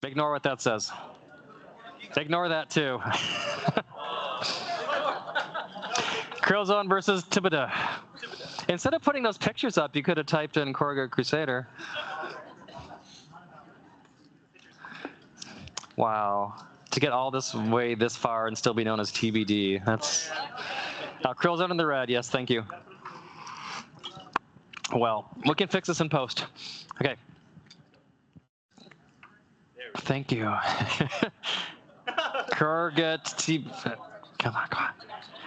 Ignore what that says. Ignore that too. Krillzone versus Turnabot. Instead of putting those pictures up, you could have typed in Corrugated Crusader. Wow. To get all this way this far and still be known as TBD. That's Krillzone in the red. Yes, thank you. Well, we can fix this in post. Okay. Thank you. Corrugated. Come on.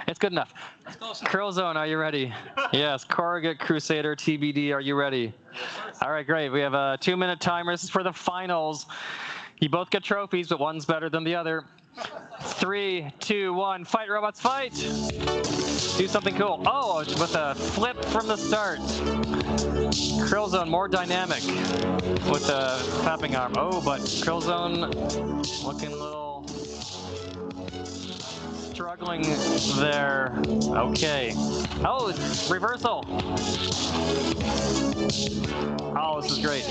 It's good enough. Krillzone, are you ready? Yes. Corrugated Crusader TBD, are you ready? All right, great. We have a 2-minute timer. This is for the finals. You both get trophies, but one's better than the other. 3, 2, 1. Fight, robots, fight! Do something cool. Oh, with a flip from the start. Krillzone more dynamic with the tapping arm. Oh, but Krillzone looking a little struggling there. Okay. Oh, it's reversal. Oh, this is great.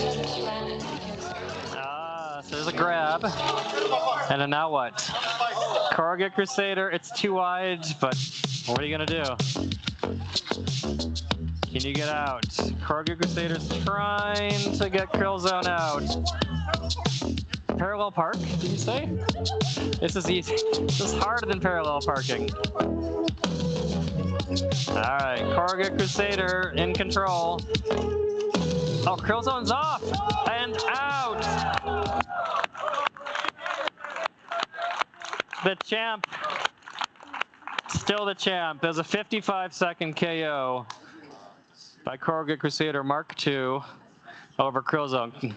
So there's a grab. And then now what? Corrugated Crusader, it's too wide, but what are you gonna do? Can you get out? Corrugated Crusader's trying to get Krillzone out. Parallel park, did you say? This is easy. This is harder than parallel parking. All right, Corrugated Crusader in control. Oh, Krillzone's off and out. The champ, still the champ. There's a 55-second KO by Corrugated Crusader Mark II over Krillzone.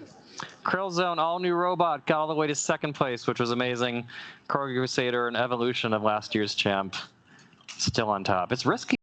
Krillzone, all new robot, got all the way to 2nd place, which was amazing. Corrugated Crusader, an evolution of last year's champ, still on top. It's risky.